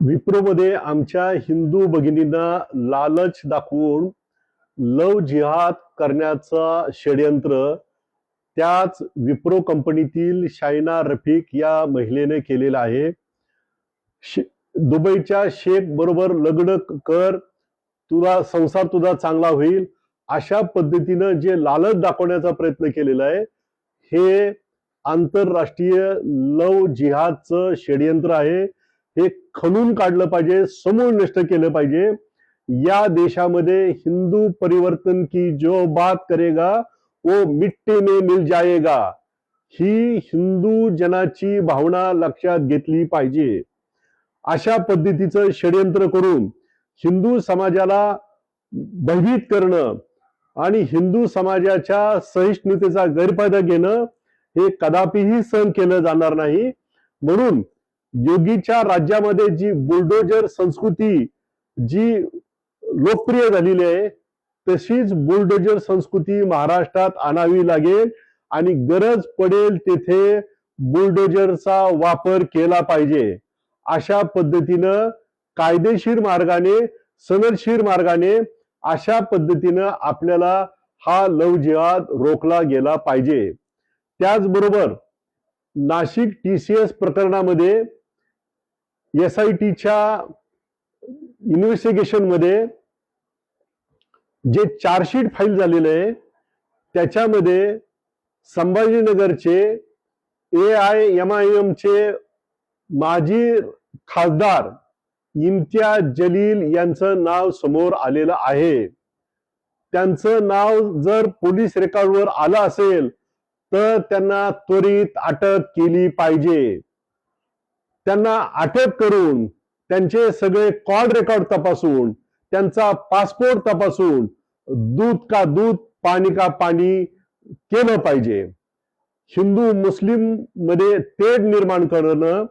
विप्रोमध्ये आमच्या हिंदू भगिनींना लालच दाखवून लव जिहाद करण्याचा षड्यंत्र त्याच विप्रो कंपनीतील शायना रफिक या महिलेने केलेला आहे। दुबईच्या शेख बरोबर लग्न कर, तुझा संसार तुझा चांगला होईल, अशा पद्धतीनं जे लालच दाखवण्याचा प्रयत्न केलेला आहे, हे आंतरराष्ट्रीय लव जिहादचं षड्यंत्र आहे। हे खणून काढलं पाहिजे, समूळ नष्ट केलं पाहिजे। या देशामध्ये हिंदू परिवर्तन की जो बात करेगा वो मिट्टी में मिल जाएगा, ही हिंदू जनाची भावना लक्षात घेतली पाहिजे। अशा पद्धतीचं षड्यंत्र करून हिंदू समाजाला भयभीत करणं आणि हिंदू समाजाच्या सहिष्णुतेचा गैरफायदा घेणं हे कदापिही सहन केलं जाणार नाही। म्हणून योगीच्या राज्यामध्ये जी बुलडोजर संस्कृती जी लोकप्रिय झालेली आहे, तशीच बुलडोजर संस्कृती महाराष्ट्रात आणावी लागेल आणि गरज पडेल तेथे बुलडोजरचा वापर केला पाहिजे। अशा पद्धतीनं कायदेशीर मार्गाने, सनदशीर मार्गाने अशा पद्धतीनं आपल्याला हा लव जिहाद रोखला गेला पाहिजे। त्याचबरोबर नाशिक TCS प्रकरणामध्ये SITच्या इन्व्हेस्टिगेशन मध्ये जे चार्जशीट फाईल झालेले आहे, त्याच्यामध्ये संभाजीनगरचे AIMIM चे माजी खासदार इम्तियाज जलील यांचं नाव समोर आलेलं आहे। त्यांचं नाव जर पोलीस रेकॉर्डवर आलं असेल तर त्यांना त्वरित अटक केली पाहिजे। त्यांना अटक करून त्यांचे सगळे कॉल रेकॉर्ड तपासून, त्यांचा पासपोर्ट तपासून दूध का दूध पाणी का पाणी केलं पाहिजे। हिंदू मुस्लिम मध्ये तेढ निर्माण करणं,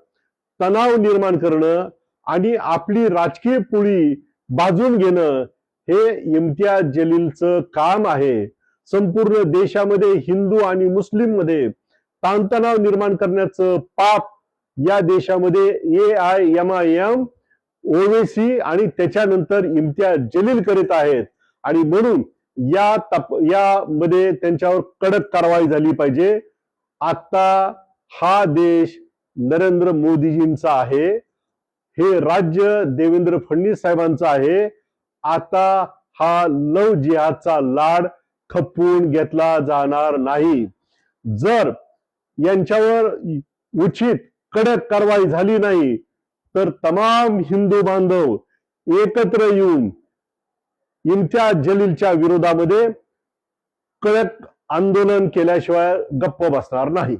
तणाव निर्माण करणं आणि आपली राजकीय पुळी बाजून घेणं हे इम्तियाज जलीलचं काम आहे। संपूर्ण देशामध्ये हिंदू आणि मुस्लिम मध्ये ताणतणाव निर्माण करण्याचं पाप या देशामध्ये AIMIM, OWC आणि त्याच्यानंतर इम्तियाज जलील करीत आहेत आणि म्हणून यामध्ये त्यांच्यावर कडक कारवाई झाली पाहिजे। आता हा देश नरेंद्र मोदीजींचा आहे, हे राज्य देवेंद्र फडणवीस साहेबांचं आहे। आता हा लव जिहादचा लाड खपवून घेतला जाणार नाही। जर यांच्यावर उचित कडक कारवाई झाली नाही तर तमाम हिंदू बांधव एकत्र येऊन इम्तियाज जलीलच्या विरोधामध्ये कडक आंदोलन केल्याशिवाय गप्प बसणार नाही।